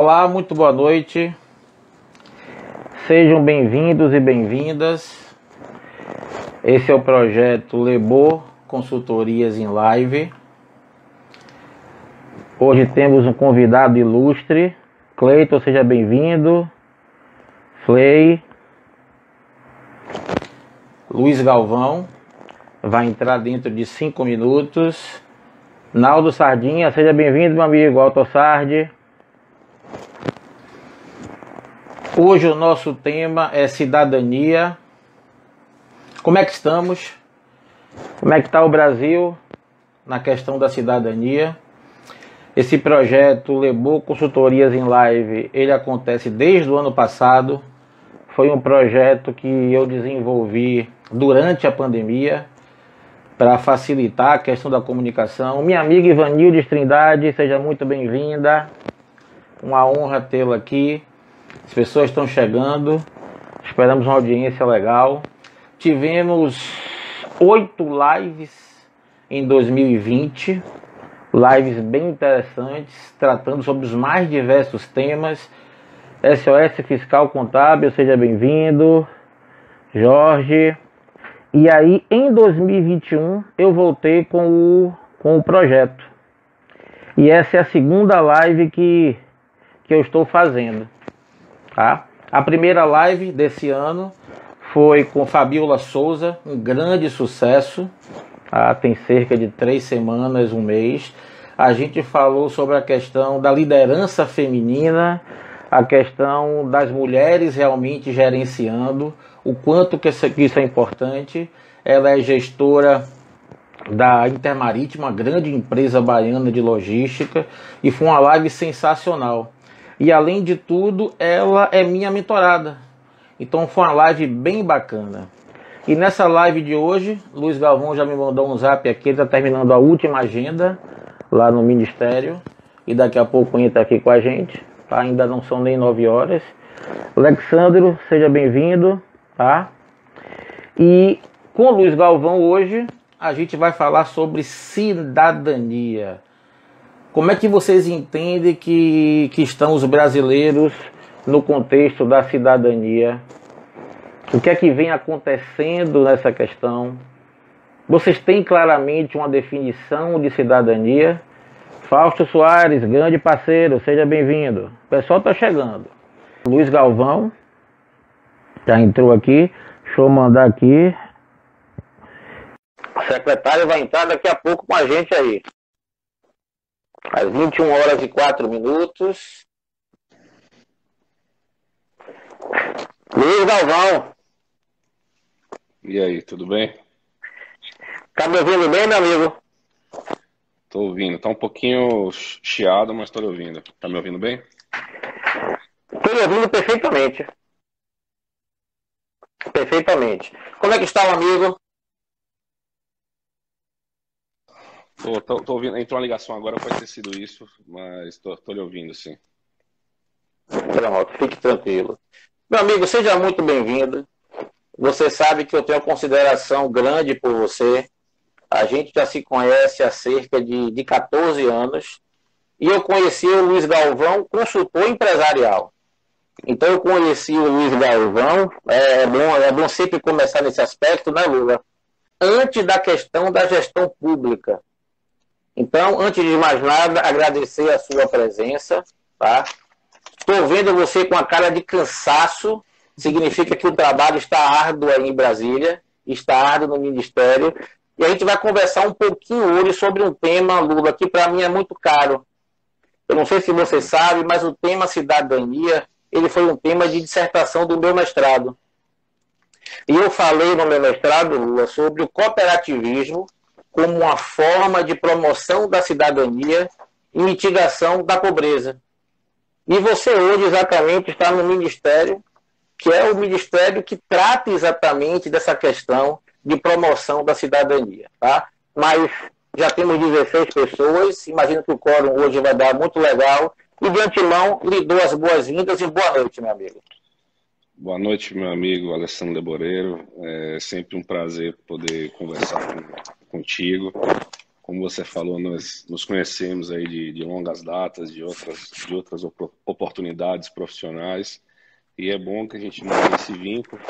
Olá, muito boa noite. Sejam bem-vindos e bem-vindas. Esse é o projeto Lebô Consultorias em Live. Hoje temos um convidado ilustre. Cleiton, seja bem-vindo. Flay. Luiz Galvão vai entrar dentro de 5 minutos. Naldo Sardinha, seja bem-vindo, meu amigo. Alto Sardi. Hoje o nosso tema é cidadania. Como é que estamos? Como é que está o Brasil na questão da cidadania? Esse projeto Lebô Consultorias em Live, ele acontece desde o ano passado. Foi um projeto que eu desenvolvi durante a pandemia para facilitar a questão da comunicação. Minha amiga Ivanildes Trindade, seja muito bem-vinda. Uma honra tê-la aqui. As pessoas estão chegando. Esperamos uma audiência legal. Tivemos 8 lives em 2020. Lives bem interessantes, tratando sobre os mais diversos temas. SOS Fiscal Contábil, seja bem-vindo. Jorge. E aí, em 2021, eu voltei com o projeto. E essa é a segunda live que eu estou fazendo. Tá? A primeira live desse ano foi com Fabiola Souza, um grande sucesso. Tá? Tem cerca de 3 semanas, um mês. A gente falou sobre a questão da liderança feminina, a questão das mulheres realmente gerenciando, o quanto que isso é importante. Ela é gestora da Intermarítima, uma grande empresa baiana de logística, e foi uma live sensacional. E além de tudo, ela é minha mentorada. Então foi uma live bem bacana. E nessa live de hoje, Luiz Galvão já me mandou um zap aqui, ele está terminando a última agenda lá no Ministério. E daqui a pouco entra aqui com a gente. Tá? Ainda não são nem 9 horas. Alexandro, seja bem-vindo. Tá? E com o Luiz Galvão hoje, a gente vai falar sobre cidadania. Como é que vocês entendem que estão os brasileiros no contexto da cidadania? O que é que vem acontecendo nessa questão? Vocês têm claramente uma definição de cidadania? Fausto Soares, grande parceiro, seja bem-vindo. O pessoal está chegando. Luiz Galvão já entrou aqui. Deixa eu mandar aqui. O secretário vai entrar daqui a pouco com a gente aí. Às 21h04. Luiz Galvão. E aí, tudo bem? Tá me ouvindo bem, meu amigo? Tô ouvindo. Tá um pouquinho chiado, mas tô ouvindo. Tá me ouvindo bem? Tô me ouvindo perfeitamente. Perfeitamente. Como é que está o amigo? Tô ouvindo. Entrou uma ligação agora, pode ter sido isso, mas tô lhe ouvindo, sim. Pronto, fique tranquilo. Meu amigo, seja muito bem-vindo. Você sabe que eu tenho uma consideração grande por você. A gente já se conhece há cerca de 14 anos. E eu conheci o Luiz Galvão, consultor empresarial. Então eu conheci o Luiz Galvão. É bom sempre começar nesse aspecto, né, Lula? Antes da questão da gestão pública. Então, antes de mais nada, agradecer a sua presença, tá? Estou vendo você com a cara de cansaço, significa que o trabalho está árduo aí em Brasília, está árduo no Ministério, e a gente vai conversar um pouquinho hoje sobre um tema, Lula, que para mim é muito caro. Eu não sei se você sabe, mas o tema cidadania, ele foi um tema de dissertação do meu mestrado. E eu falei no meu mestrado, Lula, sobre o cooperativismo como uma forma de promoção da cidadania e mitigação da pobreza. E você hoje exatamente está no Ministério, que é o Ministério que trata exatamente dessa questão de promoção da cidadania. Tá? Mas já temos 16 pessoas, imagino que o quórum hoje vai dar muito legal. E de antemão, lhe dou as boas-vindas e boa noite, meu amigo. Boa noite, meu amigo Alessandro Leboreiro. É sempre um prazer poder conversar contigo, como você falou, nós nos conhecemos aí de longas datas, de outras oportunidades profissionais, e é bom que a gente mantenha esse vínculo,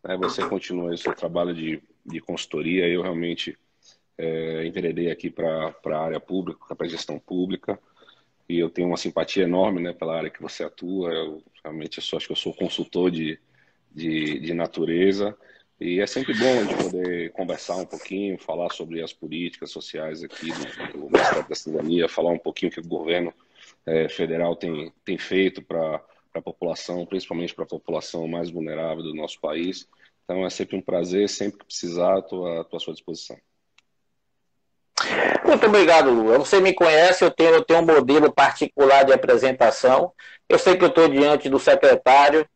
né? Você continua o seu trabalho de consultoria, eu realmente enveredei aqui para a área pública, para a gestão pública, e eu tenho uma simpatia enorme, né, pela área que você atua. Eu realmente acho que eu sou consultor de natureza, e é sempre bom a gente poder conversar um pouquinho, falar sobre as políticas sociais aqui do Ministério da Cidadania, falar um pouquinho o que o governo federal tem feito para a população, principalmente para a população mais vulnerável do nosso país. Então é sempre um prazer, sempre que precisar, estou à sua disposição. Muito obrigado, Lula. Você me conhece, eu tenho um modelo particular de apresentação. Eu sei que eu estou diante do secretário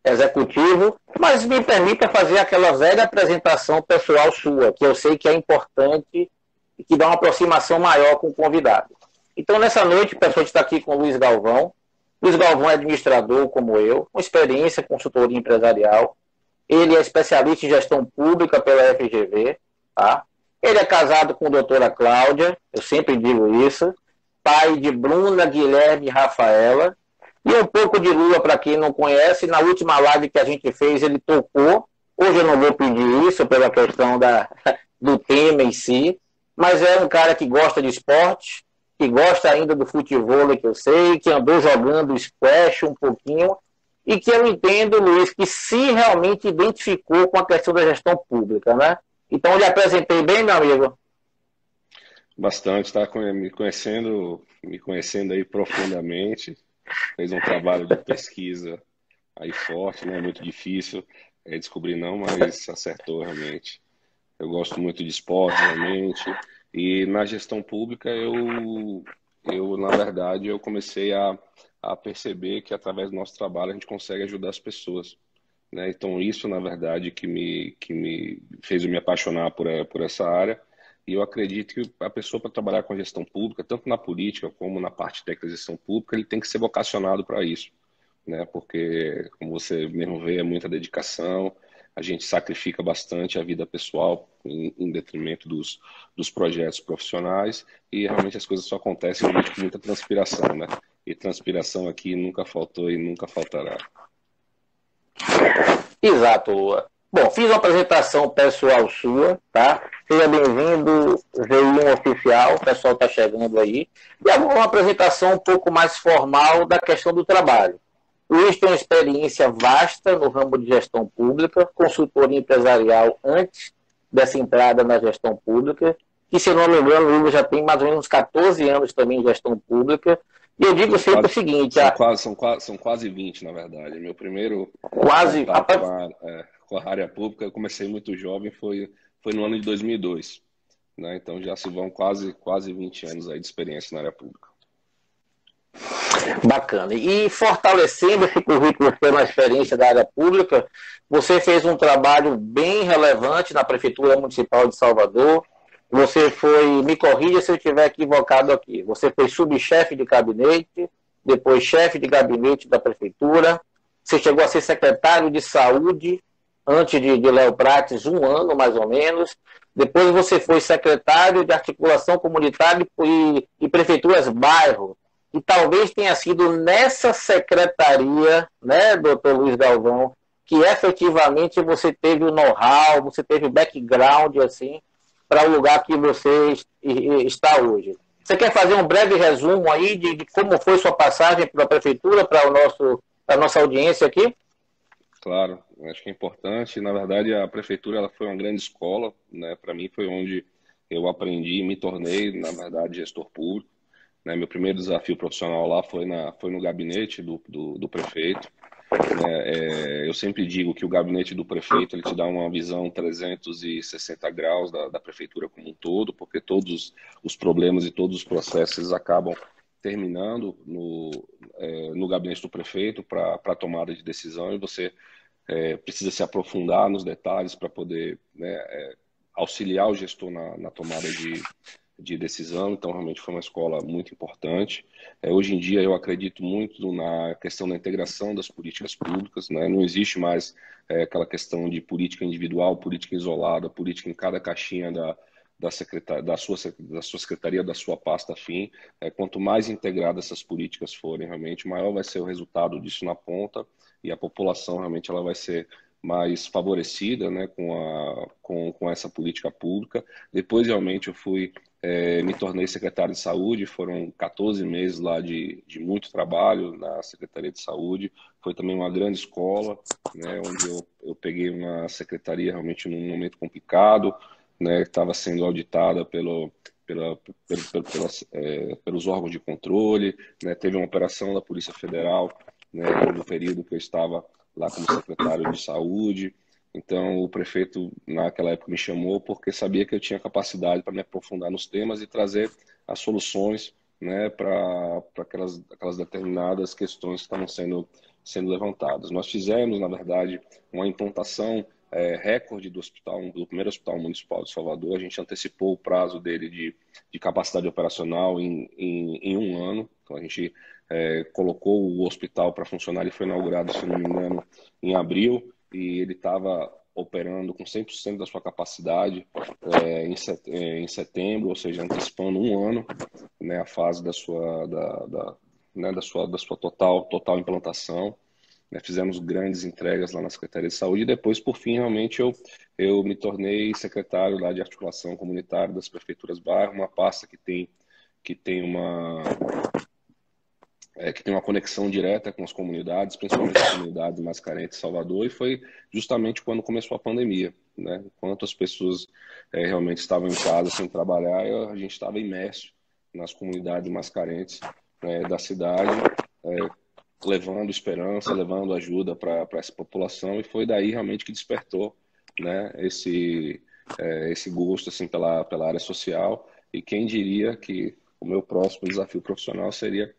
executivo, mas me permita fazer aquela velha apresentação pessoal sua, que eu sei que é importante e que dá uma aproximação maior com o convidado. Então, nessa noite, o pessoal está aqui com o Luiz Galvão. Luiz Galvão é administrador, como eu, com experiência em consultoria empresarial. Ele é especialista em gestão pública pela FGV, tá? Ele é casado com a doutora Cláudia, eu sempre digo isso, pai de Bruna, Guilherme e Rafaela. E um pouco de Lula, para quem não conhece, na última live que a gente fez, ele tocou. Hoje eu não vou pedir isso pela questão do tema em si, mas é um cara que gosta de esporte, que gosta ainda do futebol, que eu sei, que andou jogando squash um pouquinho, e que eu entendo, Luiz, que se realmente identificou com a questão da gestão pública, né? Então, eu lhe apresentei bem, meu amigo? Bastante, está me conhecendo aí profundamente. Fez um trabalho de pesquisa aí forte, né? Muito difícil descobrir não, mas acertou realmente. Eu gosto muito de esporte, realmente. E na gestão pública, na verdade, eu comecei a perceber que através do nosso trabalho a gente consegue ajudar as pessoas, né? Então isso, na verdade, que me fez eu me apaixonar por essa área. E eu acredito que a pessoa, para trabalhar com a gestão pública, tanto na política como na parte técnica da gestão pública, ele tem que ser vocacionado para isso, né? Porque, como você mesmo vê, é muita dedicação, a gente sacrifica bastante a vida pessoal em detrimento dos projetos profissionais, e realmente as coisas só acontecem com muita transpiração, né? E transpiração aqui nunca faltou e nunca faltará. Exato, Lua. Bom, fiz uma apresentação pessoal sua, tá? Seja bem-vindo, V1 Oficial, o pessoal está chegando aí. E agora uma apresentação um pouco mais formal da questão do trabalho. Luiz tem uma experiência vasta no ramo de gestão pública, consultoria empresarial antes dessa entrada na gestão pública, que, se eu não me engano, o Luiz já tem mais ou menos 14 anos também em gestão pública. E eu digo sempre o seguinte... São quase 20, na verdade. Meu primeiro quase contato com a área pública, eu comecei muito jovem, foi no ano de 2002. Né? Então já se vão quase 20 anos aí de experiência na área pública. Bacana. E fortalecendo esse currículo na experiência da área pública, você fez um trabalho bem relevante na Prefeitura Municipal de Salvador. Você foi, me corrija se eu estiver equivocado aqui, você foi subchefe de gabinete, depois chefe de gabinete da Prefeitura, você chegou a ser secretário de Saúde, antes de Léo Prates, 1 ano mais ou menos. Depois você foi secretário de Articulação Comunitária e Prefeituras Bairro. E talvez tenha sido nessa secretaria, né, doutor Luiz Galvão, que efetivamente você teve o know-how, você teve o background, assim, para o lugar que você está hoje. Você quer fazer um breve resumo aí de como foi sua passagem pela Prefeitura para a nossa audiência aqui? Claro, acho que é importante. Na verdade, a Prefeitura ela foi uma grande escola, né? Para mim foi onde eu aprendi e me tornei, na verdade, gestor público. Né? Meu primeiro desafio profissional lá foi no gabinete do prefeito. Né? Eu sempre digo que o gabinete do prefeito ele te dá uma visão 360 graus da prefeitura como um todo, porque todos os problemas e todos os processos acabam terminando no gabinete do prefeito para a tomada de decisão, e você precisa se aprofundar nos detalhes para poder, né, auxiliar o gestor na tomada de decisão. Então realmente foi uma escola muito importante. Hoje em dia eu acredito muito na questão da integração das políticas públicas, né? Não existe mais aquela questão de política individual, política isolada, política em cada caixinha da sua secretaria, da sua pasta afim. Quanto mais integradas essas políticas forem, realmente, maior vai ser o resultado disso na ponta, e a população realmente ela vai ser mais favorecida, né, com essa política pública. Depois, realmente, me tornei secretário de saúde, foram 14 meses lá de muito trabalho na Secretaria de Saúde. Foi também uma grande escola, né, onde eu peguei uma secretaria realmente num momento complicado, né, estava sendo auditada pelos órgãos de controle, né, teve uma operação da Polícia Federal, né, no período que eu estava lá como secretário de saúde. Então, o prefeito, naquela época, me chamou porque sabia que eu tinha capacidade para me aprofundar nos temas e trazer as soluções, né, para aquelas determinadas questões que estavam sendo levantadas. Nós fizemos, na verdade, uma implantação recorde do primeiro hospital municipal de Salvador. A gente antecipou o prazo dele de capacidade operacional em um ano. Então, a gente colocou o hospital para funcionar. Ele foi inaugurado, se não me engano, em abril, e ele estava operando com 100% da sua capacidade em setembro, ou seja, antecipando um ano, né, a fase da sua total implantação. Fizemos grandes entregas lá na Secretaria de Saúde e depois, por fim, realmente eu me tornei secretário lá de articulação comunitária das prefeituras bairro, uma pasta que tem uma conexão direta com as comunidades, principalmente as comunidades mais carentes de Salvador, e foi justamente quando começou a pandemia, né? Enquanto as pessoas realmente estavam em casa sem trabalhar, a gente estava imerso nas comunidades mais carentes da cidade, levando esperança, levando ajuda para essa população, e foi daí realmente que despertou, né, esse gosto assim pela área social. E quem diria que o meu próximo desafio profissional seria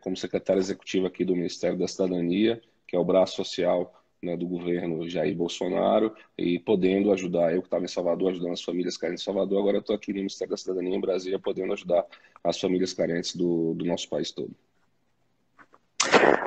como secretário executivo aqui do Ministério da Cidadania, que é o braço social, né, do governo Jair Bolsonaro, e podendo ajudar, eu que estava em Salvador, ajudando as famílias carentes de Salvador, agora eu estou aqui no Ministério da Cidadania em Brasília, podendo ajudar as famílias carentes do nosso país todo.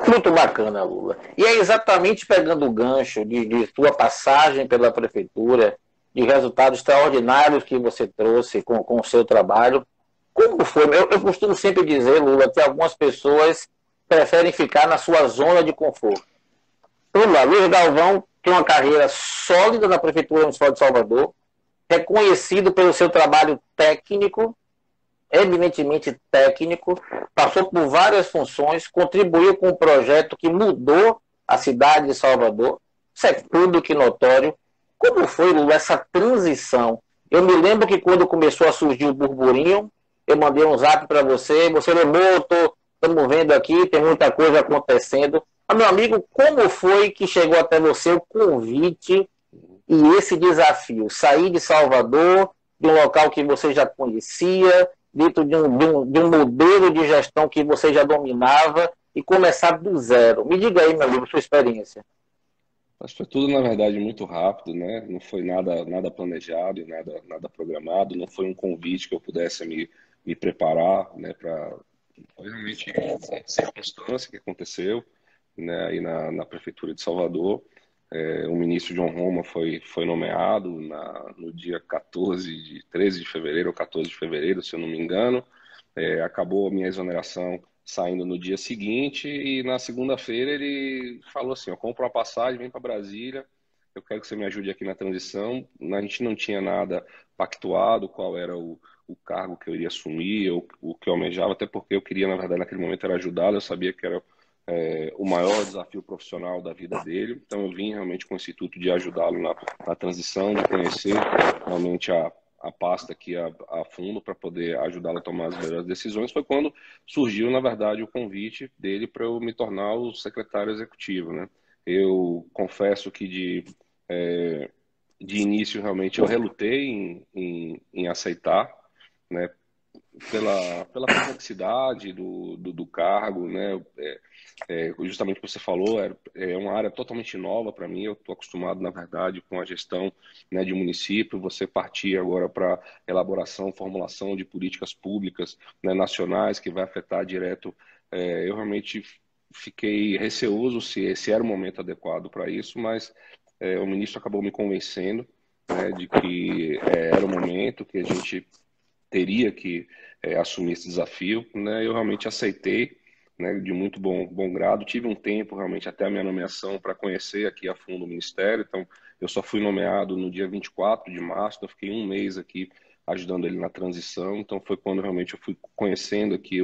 Muito bacana, Lula. E é exatamente pegando o gancho de sua passagem pela prefeitura, de resultados extraordinários que você trouxe com o seu trabalho. Como foi? Eu costumo sempre dizer, Lula, que algumas pessoas preferem ficar na sua zona de conforto. Lula, Luiz Galvão tem uma carreira sólida na Prefeitura Municipal de Salvador, reconhecido pelo seu trabalho técnico, eminentemente técnico, passou por várias funções, contribuiu com um projeto que mudou a cidade de Salvador, isso é tudo que notório. Como foi, Lula, essa transição? Eu me lembro que quando começou a surgir o burburinho, eu mandei um zap para você lembrou, estamos vendo aqui, tem muita coisa acontecendo. Mas, meu amigo, como foi que chegou até você o convite e esse desafio? Sair de Salvador, de um local que você já conhecia, dentro de um modelo de gestão que você já dominava, e começar do zero. Me diga aí, meu amigo, sua experiência. Mas foi tudo, na verdade, muito rápido, né? Não foi nada planejado e nada programado, não foi um convite que eu pudesse me preparar, né? Foi realmente circunstância que aconteceu, né? Aí na Prefeitura de Salvador. O ministro John Roma foi nomeado no dia 13 de fevereiro ou 14 de fevereiro, se eu não me engano. Acabou a minha exoneração saindo no dia seguinte, e na segunda-feira ele falou assim: eu compro uma passagem, vem para Brasília, eu quero que você me ajude aqui na transição. A gente não tinha nada pactuado, qual era o cargo que eu iria assumir, o que eu almejava, até porque eu queria, na verdade, naquele momento era ajudá-lo, eu sabia que era o maior desafio profissional da vida dele. Então eu vim realmente com esse intuito de ajudá-lo na transição, de conhecer realmente a pasta aqui a fundo para poder ajudá-lo a tomar as melhores decisões. Foi quando surgiu, na verdade, o convite dele para eu me tornar o secretário executivo, né? Eu confesso que de início realmente eu relutei em aceitar, né? Pela complexidade do cargo, né? Justamente o que você falou, é uma área totalmente nova para mim. Eu estou acostumado, na verdade, com a gestão, né, de município. Você partir agora para elaboração, formulação de políticas públicas, né, nacionais, que vai afetar direto. Eu realmente fiquei receoso se era o momento adequado para isso, mas o ministro acabou me convencendo, né, de que era o momento que a gente teria que assumir esse desafio, né? Eu realmente aceitei, né, de muito bom grado. Tive um tempo realmente até a minha nomeação para conhecer aqui a fundo o Ministério, então eu só fui nomeado no dia 24 de março, então eu fiquei um mês aqui ajudando ele na transição, então foi quando realmente eu fui conhecendo aqui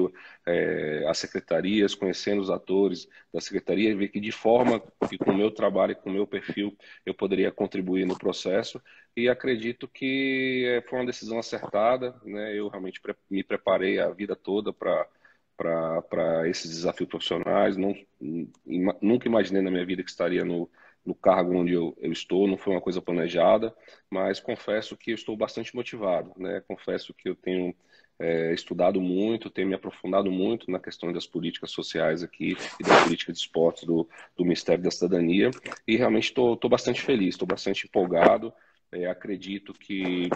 as secretarias, conhecendo os atores da secretaria, e ver que de forma que com o meu trabalho e com o meu perfil eu poderia contribuir no processo, e acredito que foi uma decisão acertada, né? Eu realmente me preparei a vida toda para esses desafios profissionais. Nunca imaginei na minha vida que estaria no cargo onde eu estou, não foi uma coisa planejada, mas confesso que eu estou bastante motivado, né? Confesso que eu tenho estudado muito, tenho me aprofundado muito na questão das políticas sociais aqui e da política de esportes do Ministério da Cidadania, e realmente estou bastante feliz, estou bastante empolgado. Acredito que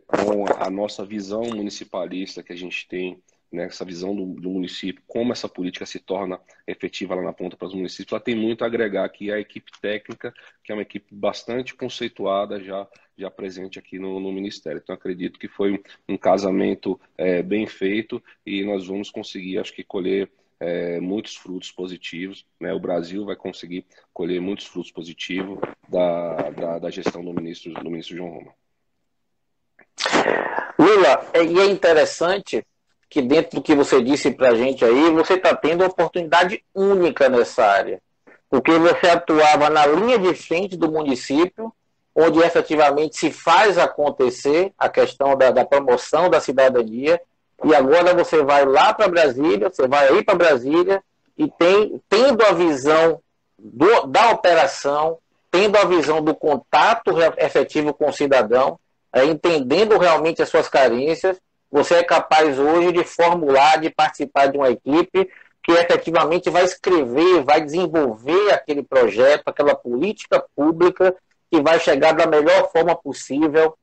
com a nossa visão municipalista que a gente tem, né, essa visão do município, como essa política se torna efetiva lá na ponta para os municípios, ela tem muito a agregar aqui a equipe técnica, que é uma equipe bastante conceituada já presente aqui no Ministério. Então, acredito que foi um casamento bem feito, e nós vamos conseguir, acho que, colher muitos frutos positivos, né? O Brasil vai conseguir colher muitos frutos positivos da gestão do ministro João Roma. Lula, e é interessante que dentro do que você disse para a gente aí, você está tendo uma oportunidade única nessa área, porque você atuava na linha de frente do município, onde efetivamente se faz acontecer a questão da promoção da cidadania, e agora você vai lá para Brasília, você vai aí para Brasília, e tendo a visão da operação, tendo a visão do contato efetivo com o cidadão, entendendo realmente as suas carências, você é capaz hoje de formular, de participar de uma equipe que efetivamente vai escrever, vai desenvolver aquele projeto, aquela política pública que vai chegar da melhor forma possível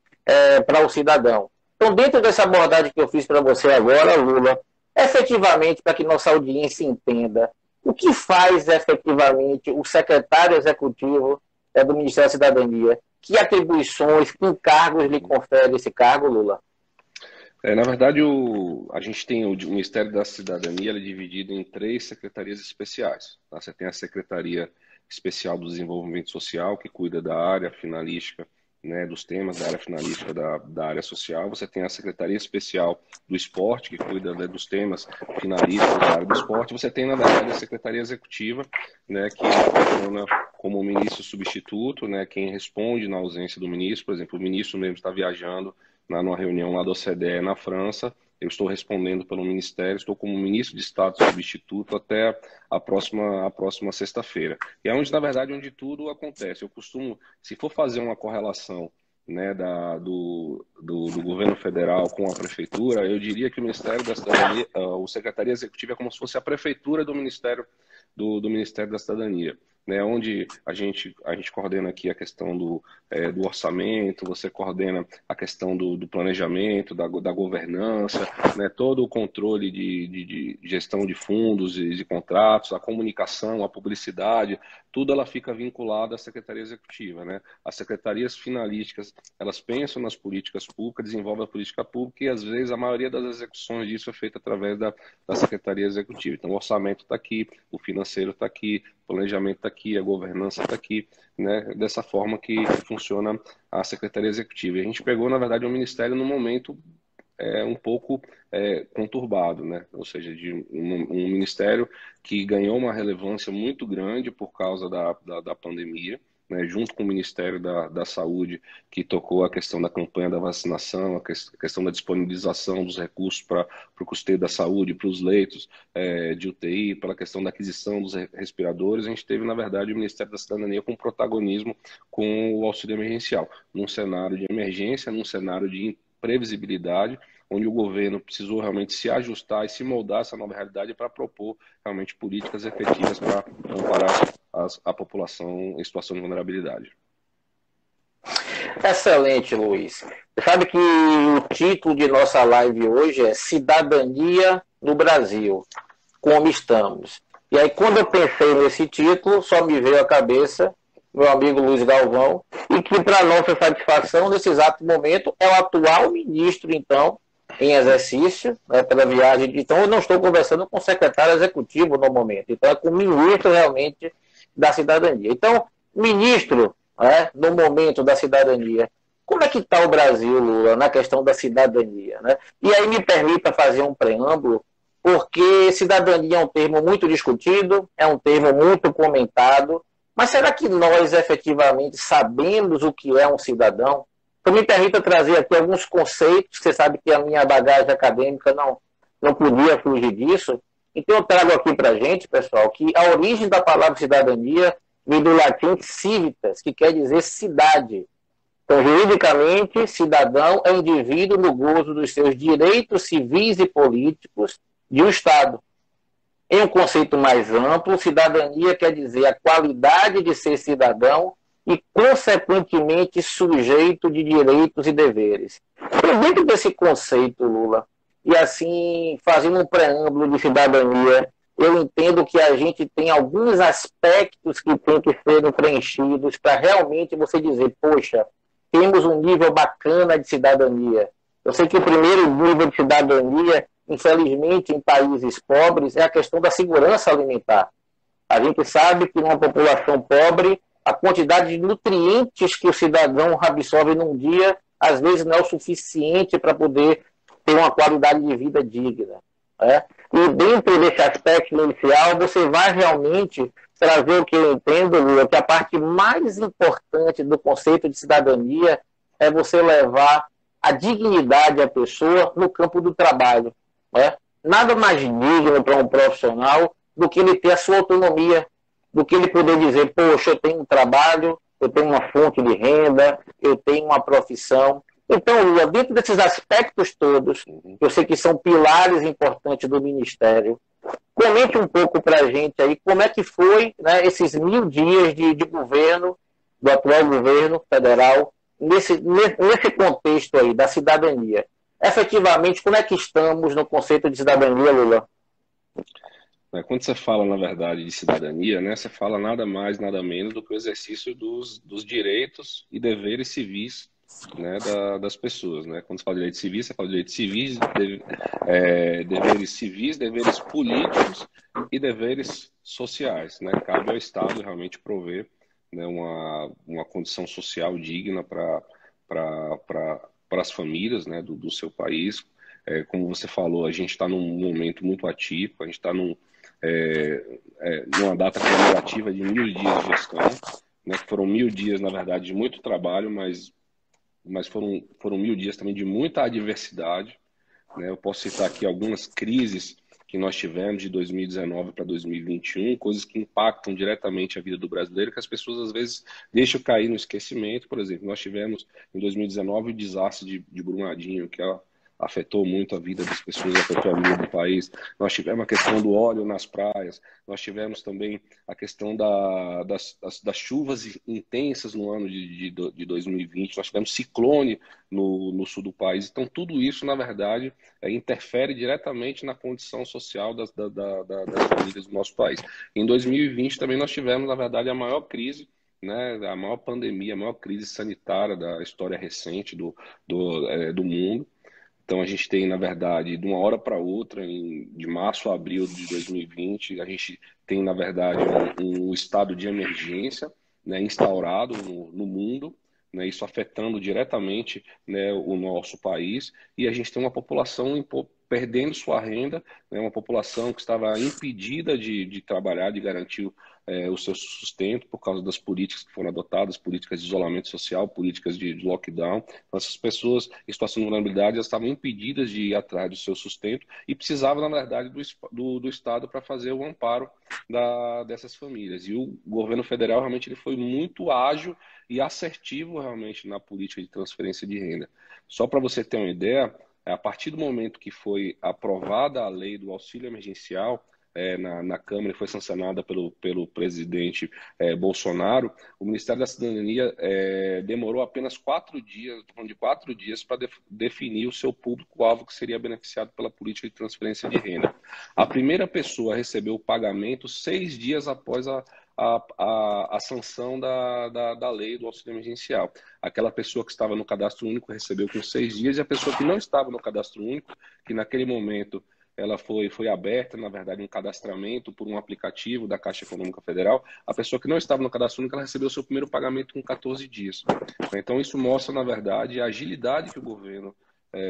para o cidadão. Então, dentro dessa abordagem que eu fiz para você agora, Lula, efetivamente, para que nossa audiência entenda, o que faz efetivamente o secretário executivo do Ministério da Cidadania? Que atribuições, que encargos lhe confere esse cargo, Lula? Na verdade, a gente tem o Ministério da Cidadania, ele é dividido em 3 secretarias especiais. Tá? Você tem a Secretaria Especial do Desenvolvimento Social, que cuida da área finalística, né, dos temas da área finalística da área social. Você tem a Secretaria Especial do Esporte, que cuida, né, dos temas finalísticos da área do esporte. Você tem, na verdade, a Secretaria Executiva, né, que funciona como ministro substituto, né, quem responde na ausência do ministro. Por exemplo, o ministro mesmo está viajando numa reunião lá da OCDE na França, eu estou respondendo pelo Ministério, estou como ministro de Estado substituto até a próxima sexta-feira. E é onde, na verdade, onde tudo acontece. Eu costumo, se for fazer uma correlação, né, do governo federal com a prefeitura, eu diria que o Ministério da Cidadania, o Secretaria Executiva é como se fosse a prefeitura do Ministério da Cidadania, né, onde a gente coordena aqui a questão do orçamento, você coordena a questão do planejamento, da governança, né, todo o controle de gestão de fundos e de contratos, a comunicação, a publicidade, tudo ela fica vinculada à Secretaria Executiva, né? As secretarias finalísticas, elas pensam nas políticas públicas, desenvolvem a política pública, e às vezes a maioria das execuções disso é feita através da Secretaria Executiva. Então o orçamento está aqui, o financeiro está aqui, o planejamento está aqui, a governança está aqui, né? Dessa forma que funciona a Secretaria Executiva. E a gente pegou, na verdade, o Ministério num momento um pouco conturbado, né? Ou seja, de um ministério que ganhou uma relevância muito grande por causa da pandemia, né? Junto com o Ministério da Saúde, que tocou a questão da campanha da vacinação, a questão da disponibilização dos recursos para o custeio da saúde, para os leitos de UTI, pela questão da aquisição dos respiradores. A gente teve, na verdade, o Ministério da Cidadania com protagonismo com o auxílio emergencial, num cenário de emergência, num cenário de previsibilidade, onde o governo precisou realmente se ajustar e se moldar essa nova realidade para propor realmente políticas efetivas para amparar a população em situação de vulnerabilidade. Excelente, Luiz. Você sabe que o título de nossa live hoje é Cidadania no Brasil, como estamos? E aí, quando eu pensei nesse título, só me veio à cabeça meu amigo Luiz Galvão, e que, para nossa satisfação, nesse exato momento, é o atual ministro, então, em exercício, né, pela viagem. Então, eu não estou conversando com o secretário executivo no momento, então é com o ministro, realmente, da cidadania. Então, ministro, né, no momento da cidadania, como é que está o Brasil, Lula, na questão da cidadania? Né? E aí me permita fazer um preâmbulo, porque cidadania é um termo muito discutido, é um termo muito comentado, mas será que nós efetivamente sabemos o que é um cidadão? Então me permita trazer aqui alguns conceitos, você sabe que a minha bagagem acadêmica não podia fugir disso, então eu trago aqui para a gente, pessoal, que a origem da palavra cidadania vem do latim civitas, que quer dizer cidade. Então, juridicamente, cidadão é indivíduo no gozo dos seus direitos civis e políticos de um Estado. Em um conceito mais amplo, cidadania quer dizer a qualidade de ser cidadão e, consequentemente, sujeito de direitos e deveres. Então, dentro desse conceito, Lula, e assim, fazendo um preâmbulo de cidadania, eu entendo que a gente tem alguns aspectos que têm que serem preenchidos para realmente você dizer, poxa, temos um nível bacana de cidadania. Eu sei que o primeiro nível de cidadania, infelizmente, em países pobres, é a questão da segurança alimentar. A gente sabe que numa população pobre, a quantidade de nutrientes que o cidadão absorve num dia, às vezes não é o suficiente para poder ter uma qualidade de vida digna. Né? E dentro desse aspecto inicial, você vai realmente trazer o que eu entendo, Lula, que a parte mais importante do conceito de cidadania é você levar a dignidade à pessoa no campo do trabalho. Né? Nada mais digno para um profissional do que ele ter a sua autonomia, do que ele poder dizer, poxa, eu tenho um trabalho, eu tenho uma fonte de renda, eu tenho uma profissão. Então, Lula, dentro desses aspectos todos, eu sei que são pilares importantes do Ministério, comente um pouco para a gente aí como é que foi, né, esses 1000 dias de governo, do atual governo federal, nesse contexto aí da cidadania. Efetivamente, como é que estamos no conceito de cidadania, Lula? Quando você fala, na verdade, de cidadania, né, você fala nada mais, nada menos do que o exercício dos direitos e deveres civis, né, das pessoas. Né? Quando você fala de direitos civis, você fala de direitos civis, deveres civis, deveres políticos e deveres sociais. Né? Cabe ao Estado realmente prover, né, uma condição social digna para as famílias, né, do seu país. Como você falou, a gente está num momento muito atípico, a gente está numa data comemorativa de 1000 dias de gestão, né, que foram 1000 dias, na verdade, de muito trabalho, mas foram 1000 dias também de muita adversidade. Né? Eu posso citar aqui algumas crises que nós tivemos de 2019 para 2021, coisas que impactam diretamente a vida do brasileiro, que as pessoas às vezes deixam cair no esquecimento. Por exemplo, nós tivemos em 2019 o desastre de Brumadinho, que afetou muito a vida das pessoas, afetou a vida do país. Nós tivemos a questão do óleo nas praias, nós tivemos também a questão das chuvas intensas no ano de 2020, nós tivemos ciclone no sul do país. Então, tudo isso, na verdade, interfere diretamente na condição social das famílias do nosso país. Em 2020 também nós tivemos, na verdade, a maior crise, né, a maior pandemia, a maior crise sanitária da história recente do mundo. Então, a gente tem, na verdade, de uma hora para outra, de março a abril de 2020, a gente tem, na verdade, um estado de emergência, né, instaurado no mundo, né, isso afetando diretamente, né, o nosso país, e a gente tem uma população perdendo sua renda, né, uma população que estava impedida de trabalhar, de garantir o seu sustento por causa das políticas que foram adotadas, políticas de isolamento social, políticas de lockdown. Então, essas pessoas em situação de vulnerabilidade estavam impedidas de ir atrás do seu sustento e precisavam, na verdade, do Estado para fazer o amparo dessas famílias. E o governo federal realmente ele foi muito ágil e assertivo realmente na política de transferência de renda. Só para você ter uma ideia, a partir do momento que foi aprovada a lei do auxílio emergencial, na Câmara e foi sancionada pelo presidente Bolsonaro, o Ministério da Cidadania demorou apenas 4 dias, de 4 dias, para definir o seu público-alvo que seria beneficiado pela política de transferência de renda. A primeira pessoa recebeu o pagamento 6 dias após a sanção da lei do auxílio emergencial. Aquela pessoa que estava no cadastro único recebeu com 6 dias, e a pessoa que não estava no cadastro único, que naquele momento ela foi aberta, na verdade, um cadastramento por um aplicativo da Caixa Econômica Federal, a pessoa que não estava no cadastro único, ela recebeu o seu primeiro pagamento com 14 dias. Então, isso mostra, na verdade, a agilidade que o governo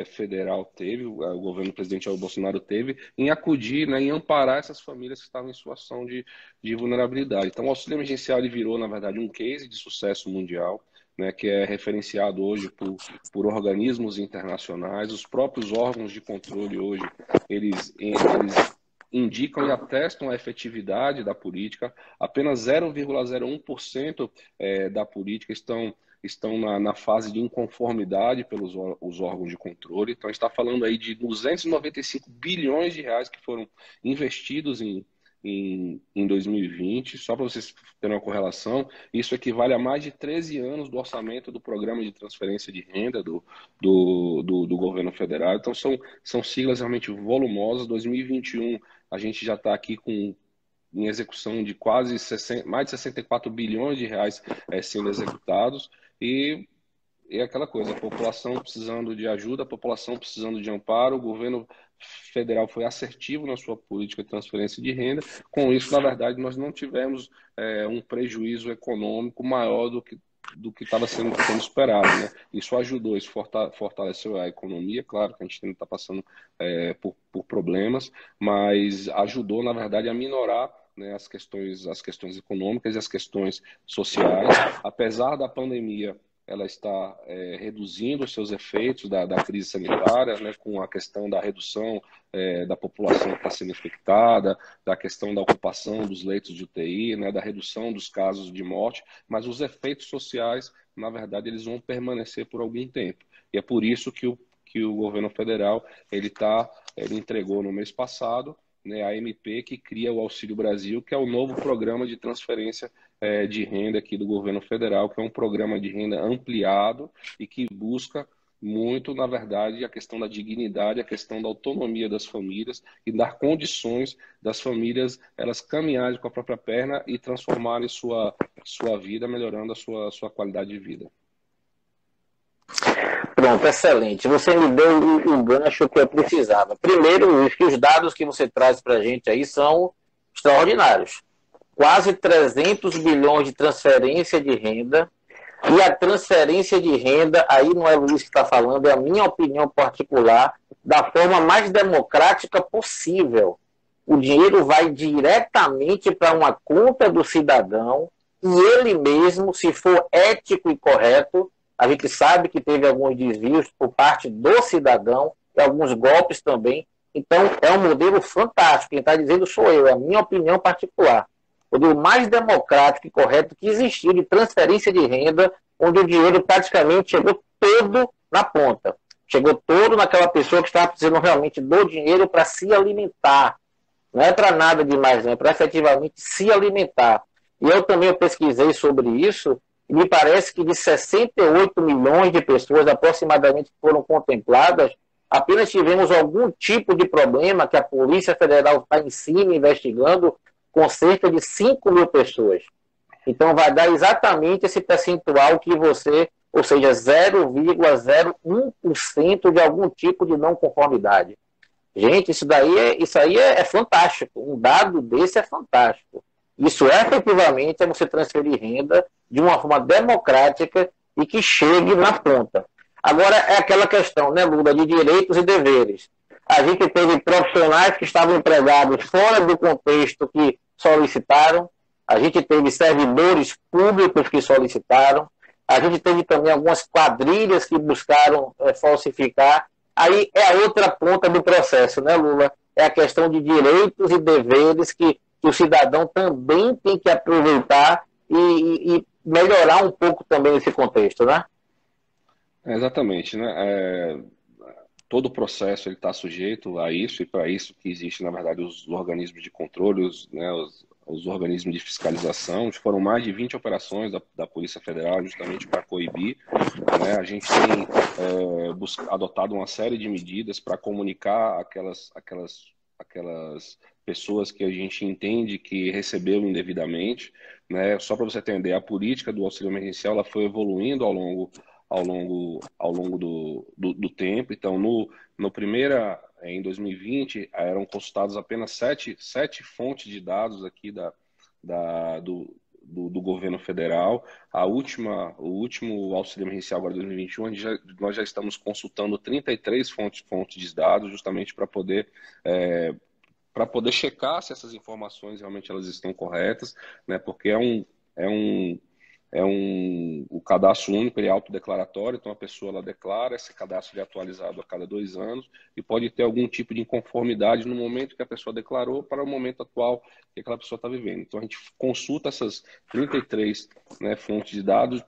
federal teve, o governo do presidente Jair Bolsonaro teve, em acudir, né, em amparar essas famílias que estavam em situação de vulnerabilidade. Então, o auxílio emergencial ele virou, na verdade, um case de sucesso mundial, né, que é referenciado hoje por organismos internacionais. Os próprios órgãos de controle hoje, eles indicam e atestam a efetividade da política. Apenas 0,01% da política estão na fase de inconformidade pelos os órgãos de controle. Então, a gente está falando aí de 295 bilhões de reais que foram investidos em 2020. Só para vocês terem uma correlação, isso equivale a mais de 13 anos do orçamento do Programa de Transferência de Renda do governo federal. Então, são siglas realmente volumosas. 2021, a gente já está aqui em execução de quase mais de 64 bilhões de reais sendo executados. E é aquela coisa, a população precisando de ajuda, a população precisando de amparo, o governo federal foi assertivo na sua política de transferência de renda. Com isso, na verdade, nós não tivemos um prejuízo econômico maior do que estava sendo esperado, né? Isso ajudou, isso fortaleceu a economia. Claro que a gente ainda está passando por problemas, mas ajudou, na verdade, a minorar, né, as questões econômicas e as questões sociais. Apesar da pandemia, ela está reduzindo os seus efeitos da crise sanitária, né, com a questão da redução da população que está sendo infectada, da questão da ocupação dos leitos de UTI, né, da redução dos casos de morte, mas os efeitos sociais, na verdade, eles vão permanecer por algum tempo. E é por isso que o governo federal ele entregou no mês passado, né, a MP, que cria o Auxílio Brasil, que é o novo programa de transferência de renda aqui do governo federal, que é um programa de renda ampliado e que busca muito, na verdade, a questão da dignidade, a questão da autonomia das famílias e dar condições das famílias elas caminharem com a própria perna e transformarem sua vida, melhorando a sua qualidade de vida. Pronto, excelente. Você me deu o gancho que eu precisava. Primeiro, Luiz, que os dados que você traz para a gente aí são extraordinários. Quase 300 bilhões de transferência de renda. E a transferência de renda, aí não é o Luiz que está falando, é a minha opinião particular, da forma mais democrática possível. O dinheiro vai diretamente para uma conta do cidadão e ele mesmo, se for ético e correto, a gente sabe que teve alguns desvios por parte do cidadão e alguns golpes também. Então, é um modelo fantástico. Quem está dizendo sou eu, é a minha opinião particular. O modelo mais democrático e correto que existiu de transferência de renda, onde o dinheiro praticamente chegou todo na ponta. Chegou todo naquela pessoa que estava precisando realmente do dinheiro para se alimentar. Não é para nada demais, não, é para efetivamente se alimentar. E eu também pesquisei sobre isso, e me parece que de 68 milhões de pessoas aproximadamente que foram contempladas, apenas tivemos algum tipo de problema que a Polícia Federal está em cima investigando, com cerca de 5 mil pessoas. Então vai dar exatamente esse percentual que você, ou seja, 0,01% de algum tipo de não conformidade. Gente, isso aí é fantástico. Um dado desse é fantástico. Isso efetivamente é você transferir renda de uma forma democrática e que chegue na ponta. Agora, é aquela questão, né, Lula, de direitos e deveres. A gente teve profissionais que estavam empregados fora do contexto que solicitaram, a gente teve servidores públicos que solicitaram, a gente teve também algumas quadrilhas que buscaram falsificar. Aí é a outra ponta do processo, né, Lula? É a questão de direitos e deveres que o cidadão também tem que aproveitar e melhorar um pouco também nesse contexto, né? Exatamente, né? Todo o processo está sujeito a isso, e para isso que existe, na verdade, os organismos de controle, os organismos de fiscalização. Foram mais de 20 operações da Polícia Federal justamente para coibir, né? A gente tem adotado uma série de medidas para comunicar aquelas pessoas que a gente entende que recebeu indevidamente, né? Só para você entender, a política do auxílio emergencial ela foi evoluindo ao longo do tempo. Então, em 2020, eram consultados apenas sete fontes de dados aqui da, do, do governo federal. O último auxílio emergencial agora de 2021, nós já estamos consultando 33 fontes de dados, justamente para poder checar se essas informações realmente elas estão corretas, né? Porque é um, o cadastro único, ele é autodeclaratório, então a pessoa ela declara, esse cadastro é atualizado a cada 2 anos e pode ter algum tipo de inconformidade no momento que a pessoa declarou para o momento atual que aquela pessoa está vivendo. Então a gente consulta essas 33, né, fontes de dados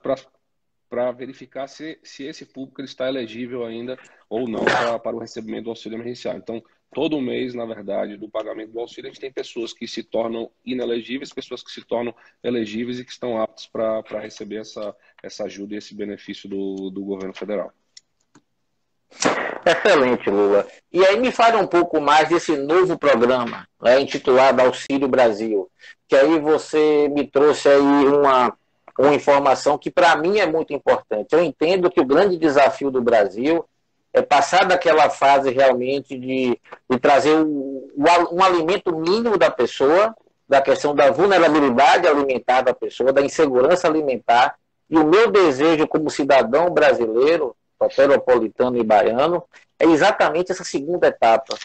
para verificar se esse público ele está elegível ainda ou não para o recebimento do auxílio emergencial. Então, todo mês, na verdade, do pagamento do auxílio, a gente tem pessoas que se tornam inelegíveis, pessoas que se tornam elegíveis e que estão aptas para receber essa ajuda e esse benefício do governo federal. Excelente, Lula. E aí me fale um pouco mais desse novo programa, né, intitulado Auxílio Brasil, que aí você me trouxe aí uma informação que para mim é muito importante. Eu entendo que o grande desafio do Brasil é passar daquela fase realmente de trazer um alimento mínimo da pessoa, da questão da vulnerabilidade alimentar da pessoa, da insegurança alimentar, e o meu desejo como cidadão brasileiro, soteropolitano e baiano, é exatamente essa segunda etapa.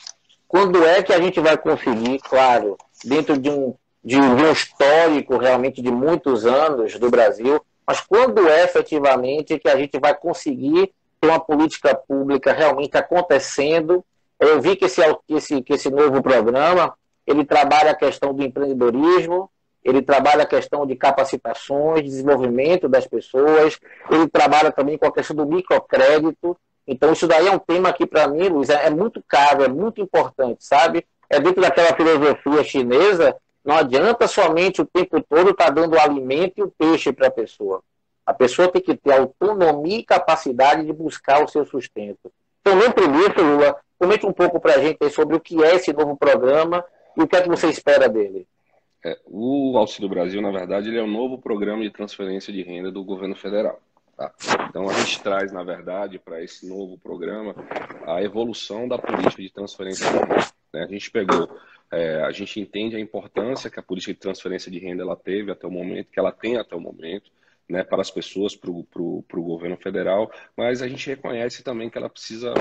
Quando é que a gente vai conseguir, claro, dentro de um histórico realmente de muitos anos do Brasil, mas quando é efetivamente que a gente vai conseguir ter uma política pública realmente acontecendo? Eu vi que esse novo programa, ele trabalha a questão do empreendedorismo, ele trabalha a questão de capacitações, desenvolvimento das pessoas, ele trabalha também com a questão do microcrédito. Então, isso daí é um tema que, para mim, Luiz, é muito caro, é muito importante, sabe? É dentro daquela filosofia chinesa, não adianta somente o tempo todo estar dando o alimento e o peixe para a pessoa. A pessoa tem que ter autonomia e capacidade de buscar o seu sustento. Então, no primeiro, Lula, comente um pouco para a gente aí sobre o que é esse novo programa e o que é que você espera dele. O Auxílio Brasil, na verdade, ele é um novo programa de transferência de renda do governo federal. Tá? Então, a gente traz, na verdade, para esse novo programa, a evolução da política de transferência de renda. Né? A gente entende a importância que a política de transferência de renda ela teve até o momento, que ela tem até o momento, né, para as pessoas, para o governo federal, mas a gente reconhece também que ela precisa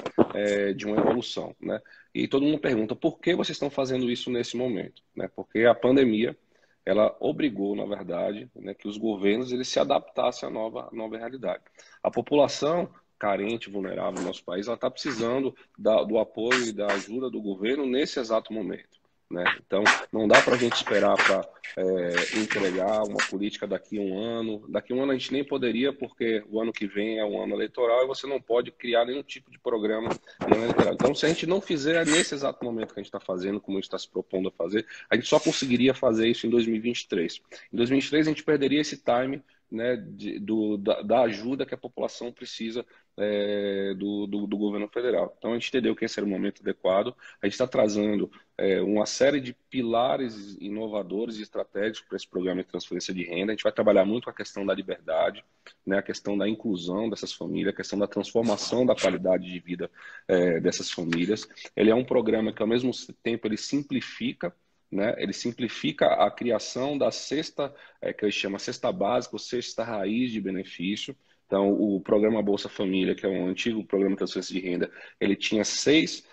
de uma evolução, né? E todo mundo pergunta, por que vocês estão fazendo isso nesse momento? Né? Porque a pandemia, ela obrigou, na verdade, né, que os governos eles se adaptassem à nova realidade. A população carente, vulnerável no nosso país, ela está precisando do apoio e da ajuda do governo nesse exato momento. Né? Então, não dá para a gente esperar para entregar uma política daqui a um ano. Daqui a um ano a gente nem poderia, porque o ano que vem é um ano eleitoral e você não pode criar nenhum tipo de programa no ano eleitoral. Então, se a gente não fizer nesse exato momento que a gente está fazendo, como a gente está se propondo a fazer, a gente só conseguiria fazer isso em 2023. Em 2023, a gente perderia esse time, né, da ajuda que a população precisa do governo federal. Então a gente entendeu que esse era o momento adequado. A gente está trazendo uma série de pilares inovadores e estratégicos para esse programa de transferência de renda. A gente vai trabalhar muito com a questão da liberdade, né, a questão da inclusão dessas famílias, a questão da transformação da qualidade de vida dessas famílias. Ele é um programa que ao mesmo tempo ele simplifica, né? Ele simplifica a criação da cesta, que ele chama cesta básica ou cesta raiz de benefício. Então, o programa Bolsa Família, que é um antigo programa de transferência de renda, ele tinha 6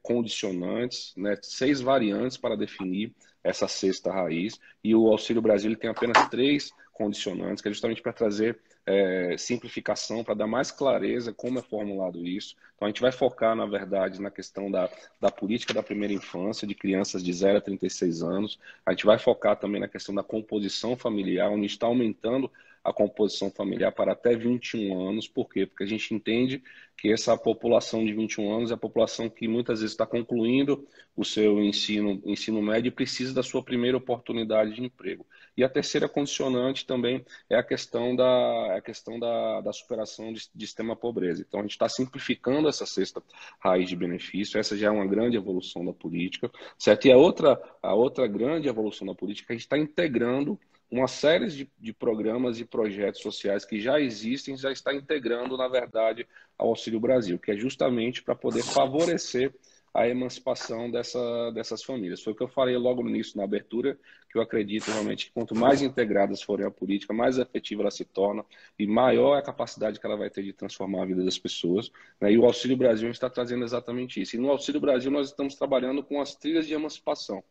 condicionantes, né? 6 variantes para definir essa cesta raiz, e o Auxílio Brasil ele tem apenas 3 condicionantes, que é justamente para trazer simplificação, para dar mais clareza como é formulado isso. Então, a gente vai focar, na verdade, na questão da política da primeira infância, de crianças de 0 a 36 anos. A gente vai focar também na questão da composição familiar, onde está aumentando a composição familiar para até 21 anos. Por quê? Porque a gente entende que essa população de 21 anos é a população que muitas vezes está concluindo o seu ensino médio e precisa da sua primeira oportunidade de emprego. E a terceira condicionante também é a questão da superação de extrema pobreza. Então, a gente está simplificando essa cesta raiz de benefício, essa já é uma grande evolução da política, certo? E a outra grande evolução da política, a gente está integrando uma série de programas e projetos sociais que já existem, já está integrando, na verdade, ao Auxílio Brasil, que é justamente para poder favorecer a emancipação dessas famílias. Foi o que eu falei logo no início, na abertura, que eu acredito realmente que quanto mais integradas forem a política, mais efetiva ela se torna e maior é a capacidade que ela vai ter de transformar a vida das pessoas, né? E o Auxílio Brasil está trazendo exatamente isso. E no Auxílio Brasil nós estamos trabalhando com as trilhas de emancipação.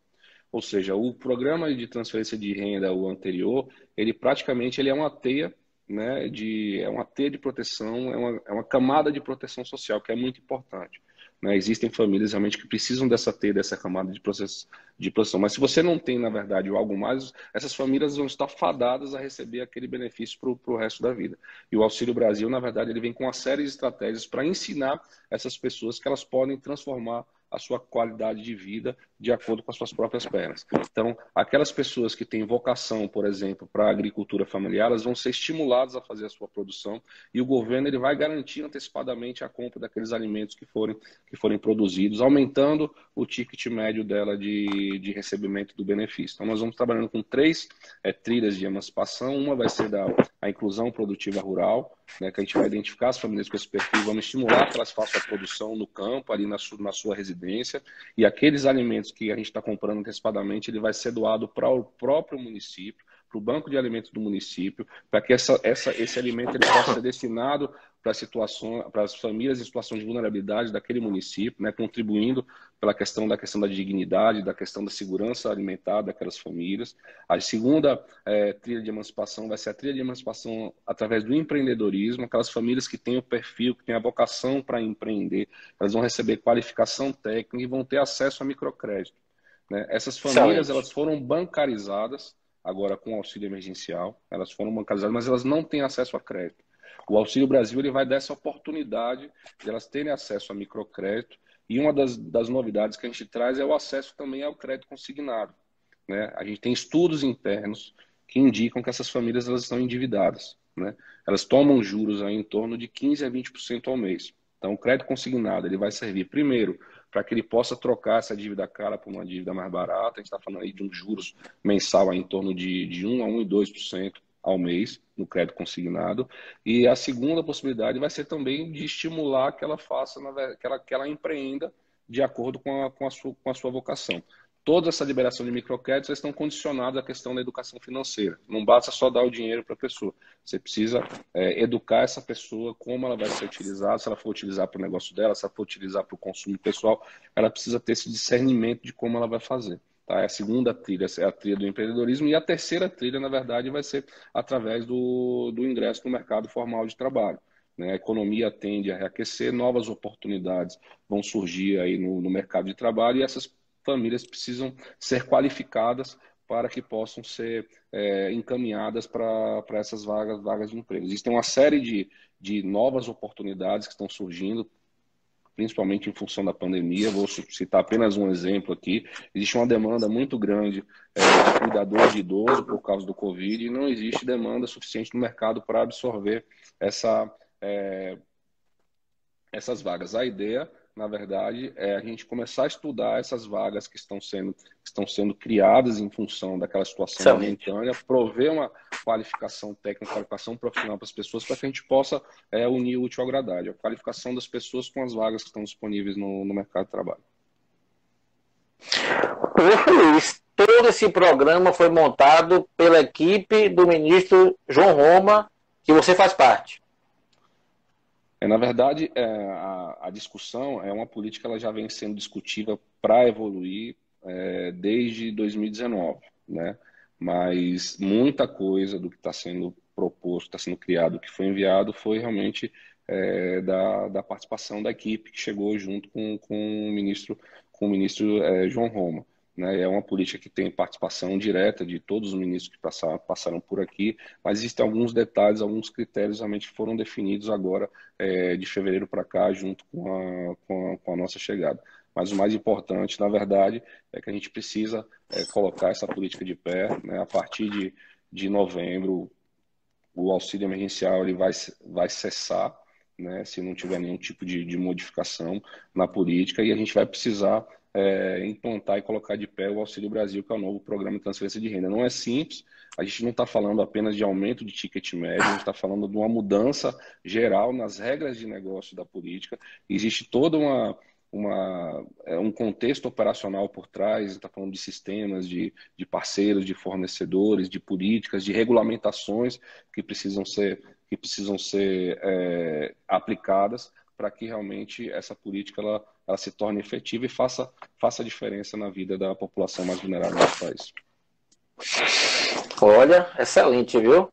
Ou seja, o programa de transferência de renda, o anterior, ele praticamente ele é uma teia, né, é uma teia de proteção, é uma camada de proteção social, que é muito importante. Né? Existem famílias realmente que precisam dessa teia, dessa camada de proteção. Mas se você não tem, na verdade, algo mais, essas famílias vão estar fadadas a receber aquele benefício para o resto da vida. E o Auxílio Brasil, na verdade, ele vem com uma série de estratégias para ensinar essas pessoas que elas podem transformar a sua qualidade de vida de acordo com as suas próprias pernas. Então, aquelas pessoas que têm vocação, por exemplo, para a agricultura familiar, elas vão ser estimuladas a fazer a sua produção e o governo ele vai garantir antecipadamente a compra daqueles alimentos que forem produzidos, aumentando o ticket médio dela de recebimento do benefício. Então, nós vamos trabalhando com três trilhas de emancipação. Uma vai ser a inclusão produtiva rural, né, que a gente vai identificar as famílias com esse perfil, vamos estimular que elas façam a produção no campo, ali na sua residência, e aqueles alimentos que a gente está comprando antecipadamente, ele vai ser doado para o próprio município, para o banco de alimentos do município, para que esse alimento ele possa ser destinado para as famílias em situação de vulnerabilidade daquele município, né, contribuindo pela questão da dignidade, da questão da segurança alimentar daquelas famílias. A segunda trilha de emancipação vai ser a trilha de emancipação através do empreendedorismo, aquelas famílias que têm o perfil, que têm a vocação para empreender, elas vão receber qualificação técnica e vão ter acesso a microcrédito. Né? Essas famílias elas foram bancarizadas agora com o auxílio emergencial, elas foram bancarizadas, mas elas não têm acesso a crédito. O Auxílio Brasil ele vai dar essa oportunidade de elas terem acesso a microcrédito e uma das novidades que a gente traz é o acesso também ao crédito consignado. Né? A gente tem estudos internos que indicam que essas famílias elas estão endividadas. Né? Elas tomam juros aí em torno de 15% a 20% ao mês. Então, o crédito consignado ele vai servir, primeiro, para que ele possa trocar essa dívida cara por uma dívida mais barata. A gente está falando aí de um juros mensal aí em torno de 1 a 1,2% ao mês no crédito consignado. E a segunda possibilidade vai ser também de estimular que ela faça, que ela empreenda de acordo com a sua vocação. Toda essa liberação de microcréditos estão condicionadas à questão da educação financeira. Não basta só dar o dinheiro para a pessoa. Você precisa educar essa pessoa como ela vai ser utilizada, se ela for utilizar para o negócio dela, se ela for utilizar para o consumo pessoal, ela precisa ter esse discernimento de como ela vai fazer. Tá? A segunda trilha é a trilha do empreendedorismo e a terceira trilha, na verdade, vai ser através do ingresso no mercado formal de trabalho. Né? A economia tende a reaquecer, novas oportunidades vão surgir aí no mercado de trabalho e essas famílias precisam ser qualificadas para que possam ser encaminhadas para essas vagas de emprego. Existem uma série de novas oportunidades que estão surgindo, principalmente em função da pandemia. Vou citar apenas um exemplo aqui. Existe uma demanda muito grande de cuidador de idoso por causa do Covid e não existe demanda suficiente no mercado para absorver essas vagas. A ideia, na verdade, é a gente começar a estudar essas vagas que estão sendo criadas em função daquela situação momentânea, prover uma qualificação técnica, qualificação profissional para as pessoas, para que a gente possa unir o útil ao agradável, a qualificação das pessoas com as vagas que estão disponíveis no mercado de trabalho. Luiz, todo esse programa foi montado pela equipe do ministro João Roma, que você faz parte. Na verdade, a discussão é uma política que ela já vem sendo discutida para evoluir desde 2019, né? Mas muita coisa do que está sendo proposto, está sendo criado, que foi enviado, foi realmente da participação da equipe que chegou junto com o ministro João Roma. Né? É uma política que tem participação direta de todos os ministros que passaram por aqui, mas existem alguns detalhes, alguns critérios realmente que foram definidos agora de fevereiro para cá, junto com a nossa chegada. Mas o mais importante, na verdade, é que a gente precisa colocar essa política de pé, né? A partir de novembro, o auxílio emergencial ele vai cessar, né, se não tiver nenhum tipo de modificação na política, e a gente vai precisar implantar e colocar de pé o Auxílio Brasil, que é o novo programa de transferência de renda. Não é simples, a gente não está falando apenas de aumento de ticket médio, a gente está falando de uma mudança geral nas regras de negócio da política. Existe toda um contexto operacional por trás, a gente está falando de sistemas, de parceiros, de fornecedores, de políticas, de regulamentações que precisam ser aplicadas para que realmente essa política ela se torne efetiva e faça a diferença na vida da população mais vulnerável do nosso país. Olha, excelente, viu?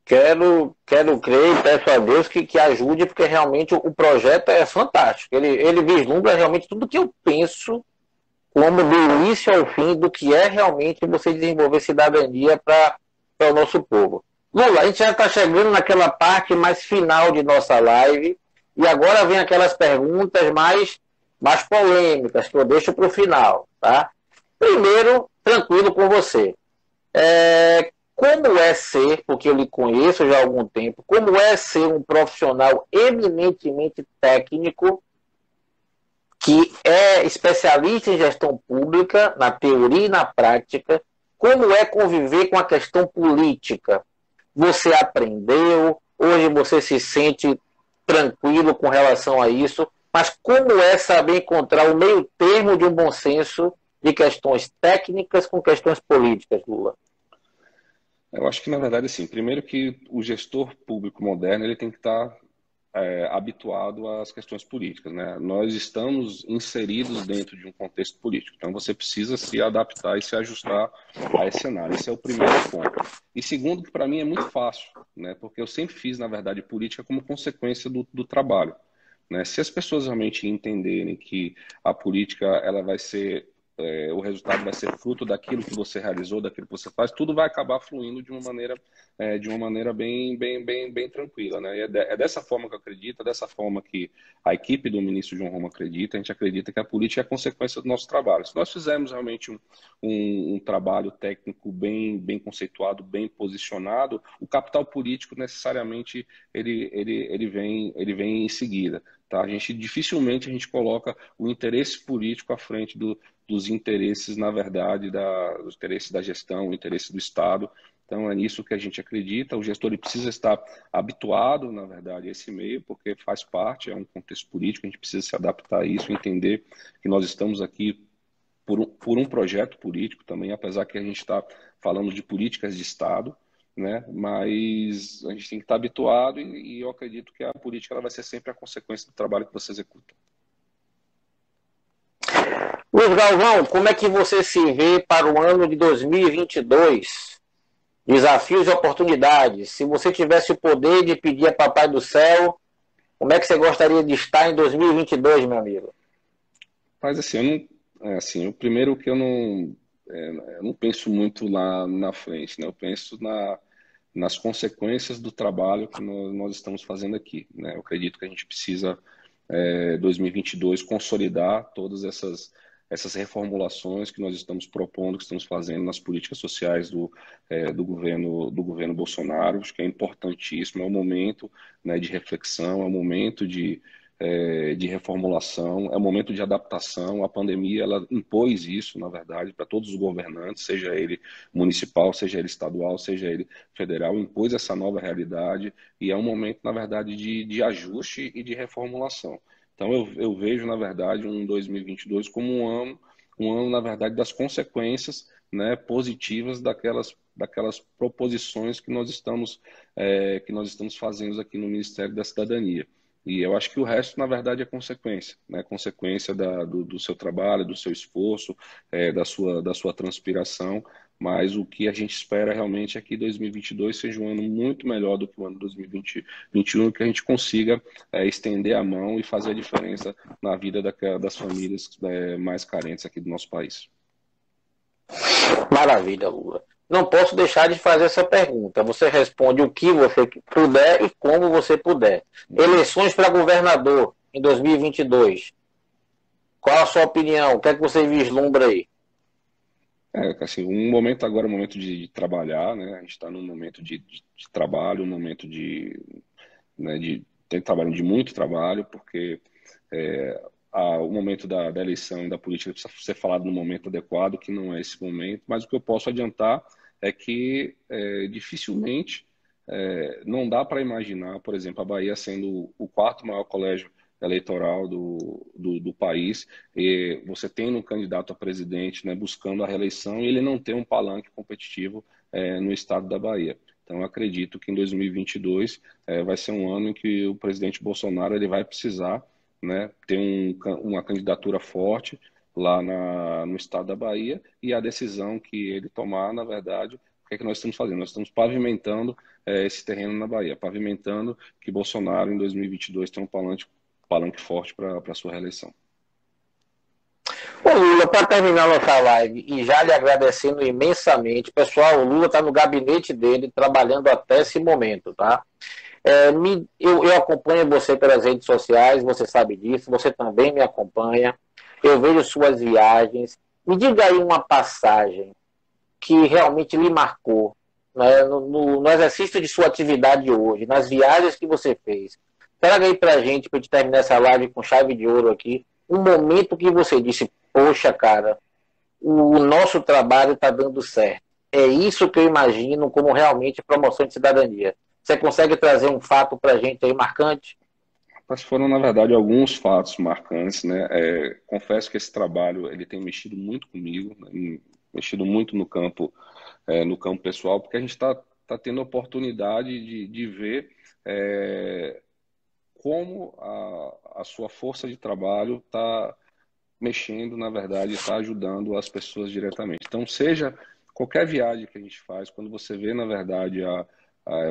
Quero crer e peço a Deus que ajude, porque realmente o projeto é fantástico. Ele vislumbra realmente tudo que eu penso, como do início ao fim, do que é realmente você desenvolver cidadania para o nosso povo. Lula, a gente já está chegando naquela parte mais final de nossa live, e agora vem aquelas perguntas mais polêmicas, que eu deixo para o final, tá? Primeiro, tranquilo com você. Como é ser, porque eu lhe conheço já há algum tempo, como é ser um profissional eminentemente técnico, que é especialista em gestão pública, na teoria e na prática, como é conviver com a questão política? Você aprendeu, hoje você se sente tranquilo com relação a isso, mas como é saber encontrar o meio termo de um bom senso de questões técnicas com questões políticas, Lula? Eu acho que, na verdade, assim, primeiro que o gestor público moderno ele tem que estar habituado às questões políticas, né? Nós estamos inseridos dentro de um contexto político, então você precisa se adaptar e se ajustar a esse cenário. Esse é o primeiro ponto. E segundo, que para mim é muito fácil, né? Porque eu sempre fiz, na verdade, política como consequência do trabalho, né? Se as pessoas realmente entenderem que a política ela vai ser o resultado vai ser fruto daquilo que você realizou, daquilo que você faz, tudo vai acabar fluindo de uma maneira bem tranquila, né? E é dessa forma que eu acredito, é dessa forma que a equipe do ministro João Roma acredita. A gente acredita que a política é a consequência do nosso trabalho. Se nós fizermos realmente um trabalho técnico bem conceituado, bem posicionado, o capital político necessariamente ele vem em seguida. Tá? Dificilmente a gente coloca o interesse político à frente dos interesses, na verdade, dos interesses da gestão, o interesse do Estado. Então, é nisso que a gente acredita. O gestor ele precisa estar habituado, na verdade, a esse meio, porque faz parte, é um contexto político, a gente precisa se adaptar a isso, entender que nós estamos aqui por um projeto político também, apesar que a gente está falando de políticas de Estado, né? Mas a gente tem que estar habituado e eu acredito que a política ela vai ser sempre a consequência do trabalho que você executa. Luiz Galvão, como é que você se vê para o ano de 2022? Desafios e oportunidades. Se você tivesse o poder de pedir a Papai do Céu, como é que você gostaria de estar em 2022, meu amigo? Mas assim, o primeiro que eu não penso muito lá na frente, né? Eu penso nas consequências do trabalho que nós estamos fazendo aqui, né? Eu acredito que a gente precisa, 2022, consolidar todas essas reformulações que nós estamos propondo, que estamos fazendo nas políticas sociais do governo Bolsonaro. Acho que é importantíssimo, é um momento, né, de reflexão, é um momento de reformulação, é um momento de adaptação. A pandemia ela impôs isso, na verdade, para todos os governantes, seja ele municipal, seja ele estadual, seja ele federal, impôs essa nova realidade e é um momento, na verdade, de ajuste e de reformulação. Então eu vejo, na verdade, um 2022 como um ano, na verdade, das consequências, né, positivas daquelas proposições que nós estamos fazendo aqui no Ministério da Cidadania. E eu acho que o resto, na verdade, é consequência, né? Consequência do seu trabalho, do seu esforço, da sua transpiração. Mas o que a gente espera realmente é que 2022 seja um ano muito melhor do que o ano 2021, que a gente consiga estender a mão e fazer a diferença na vida das famílias mais carentes aqui do nosso país. Maravilha, Lula. Não posso deixar de fazer essa pergunta. Você responde o que você puder e como você puder. Eleições para governador em 2022. Qual a sua opinião? O que é que você vislumbra aí? Assim, um momento agora é um momento de trabalhar, né? A gente está num momento de trabalho, um momento né, de ter trabalho, de muito trabalho, porque é, o momento da eleição e da política precisa ser falado no momento adequado, que não é esse momento, mas o que eu posso adiantar é que dificilmente não dá para imaginar, por exemplo, a Bahia sendo o quarto maior colégio eleitoral do país, e você tem um candidato a presidente, né, buscando a reeleição, e ele não tem um palanque competitivo no estado da Bahia. Então, eu acredito que em 2022 vai ser um ano em que o presidente Bolsonaro ele vai precisar, né, ter uma candidatura forte lá no estado da Bahia, e a decisão que ele tomar, na verdade, o que é que nós estamos fazendo? Nós estamos pavimentando esse terreno na Bahia, pavimentando que Bolsonaro em 2022 tenha um palanque forte para a sua reeleição. Ô Lula, para terminar nossa live e já lhe agradecendo imensamente, pessoal, o Lula está no gabinete dele trabalhando até esse momento, tá? Eu acompanho você pelas redes sociais, você sabe disso, você também me acompanha, eu vejo suas viagens. Me diga aí uma passagem que realmente lhe marcou, né, no exercício de sua atividade hoje, nas viagens que você fez. Traga aí pra gente, para gente terminar essa live com chave de ouro aqui, um momento que você disse, poxa, cara, o nosso trabalho está dando certo. É isso que eu imagino como realmente promoção de cidadania. Você consegue trazer um fato para a gente aí marcante? Mas foram, na verdade, alguns fatos marcantes, né? Confesso que esse trabalho ele tem mexido muito comigo, né? Mexido muito no campo pessoal, porque a gente está tendo a oportunidade de ver como a sua força de trabalho está mexendo, na verdade, está ajudando as pessoas diretamente. Então, seja qualquer viagem que a gente faz, quando você vê, na verdade,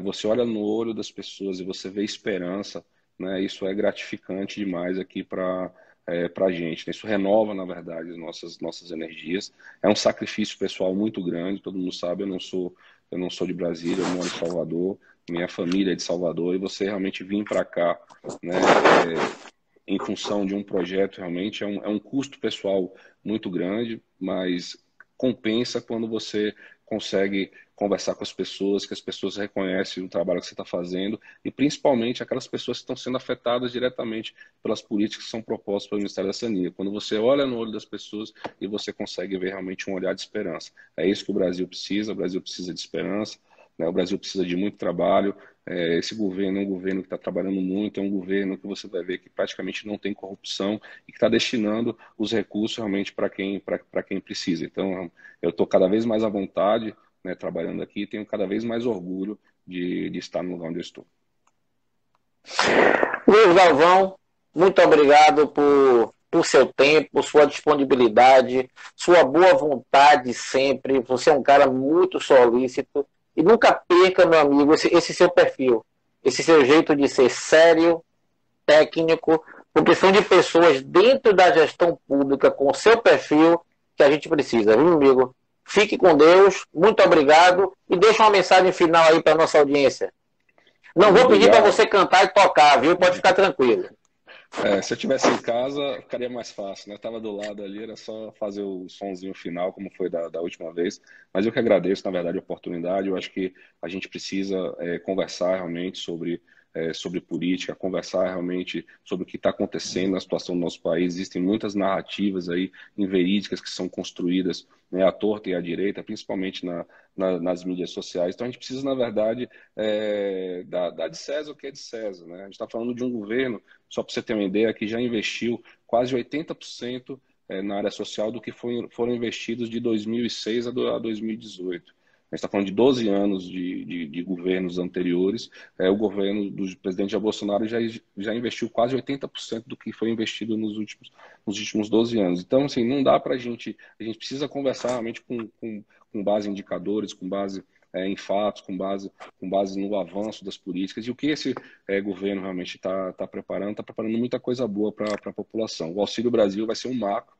você olha no olho das pessoas e você vê esperança, né? Isso é gratificante demais aqui para a gente, né? Isso renova, na verdade, as nossas energias. É um sacrifício pessoal muito grande, todo mundo sabe, eu não sou de Brasília, eu moro em Salvador, minha família é de Salvador, e você realmente vir para cá, né? Em função de um projeto, realmente é um custo pessoal muito grande, mas compensa quando você consegue conversar com as pessoas, que as pessoas reconhecem o trabalho que você está fazendo, e principalmente aquelas pessoas que estão sendo afetadas diretamente pelas políticas que são propostas pelo Ministério da Cidadania. Quando você olha no olho das pessoas e você consegue ver realmente um olhar de esperança. É isso que o Brasil precisa de esperança, né? O Brasil precisa de muito trabalho. Esse governo é um governo que está trabalhando muito, é um governo que você vai ver que praticamente não tem corrupção e que está destinando os recursos realmente para quem precisa. Então, eu estou cada vez mais à vontade, né, trabalhando aqui, e tenho cada vez mais orgulho de estar no lugar onde eu estou. Luiz Galvão, muito obrigado por seu tempo, sua disponibilidade, sua boa vontade sempre. Você é um cara muito solícito. E nunca perca, meu amigo, esse seu perfil, esse seu jeito de ser sério, técnico, porque são de pessoas dentro da gestão pública com o seu perfil que a gente precisa, viu, amigo? Fique com Deus, muito obrigado e deixa uma mensagem final aí para nossa audiência. Não vou pedir para você cantar e tocar, viu? Pode ficar tranquilo. Se eu estivesse em casa, ficaria mais fácil, né? Estava do lado ali, era só fazer o sonzinho final, como foi da última vez. Mas eu que agradeço, na verdade, a oportunidade. Eu acho que a gente precisa conversar realmente sobre política, conversar realmente sobre o que está acontecendo na situação do nosso país. Existem muitas narrativas aí inverídicas que são construídas, né, à torta e à direita, principalmente nas mídias sociais. Então a gente precisa, na verdade, dar de César o que é de César, né? A gente está falando de um governo, só para você ter uma ideia, que já investiu quase 80% na área social do que foram investidos de 2006 a 2018. A gente está falando de 12 anos de governos anteriores. O governo do presidente Jair Bolsonaro já investiu quase 80% do que foi investido nos últimos 12 anos. Então, assim, não dá para a gente precisa conversar realmente com base em indicadores, com base em fatos, com base no avanço das políticas e o que esse governo realmente está preparando muita coisa boa para a população. O Auxílio Brasil vai ser um marco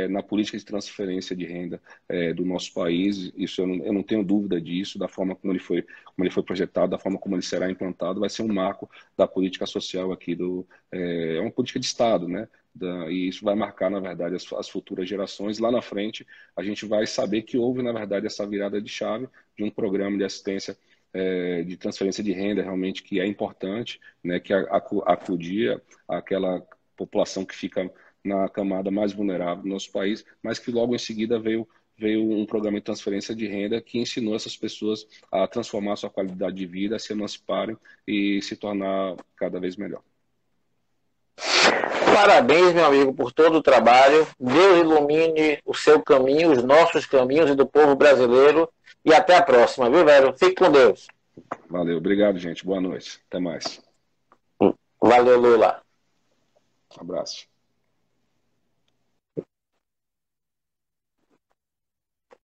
na política de transferência de renda do nosso país. Isso eu não tenho dúvida disso, da forma como ele foi projetado, da forma como ele será implantado, vai ser um marco da política social aqui é uma política de Estado, né? e isso vai marcar, na verdade, as futuras gerações. Lá na frente, a gente vai saber que houve, na verdade, essa virada de chave de um programa de assistência, de transferência de renda, realmente, que é importante, né, que acudia àquela população que fica na camada mais vulnerável do nosso país, mas que logo em seguida veio um programa de transferência de renda que ensinou essas pessoas a transformar sua qualidade de vida, a se emanciparem e se tornar cada vez melhor. Parabéns, meu amigo, por todo o trabalho. Deus ilumine o seu caminho, os nossos caminhos e do povo brasileiro. E até a próxima, viu, velho? Fique com Deus. Valeu, obrigado, gente. Boa noite. Até mais. Valeu, Lula. Um abraço.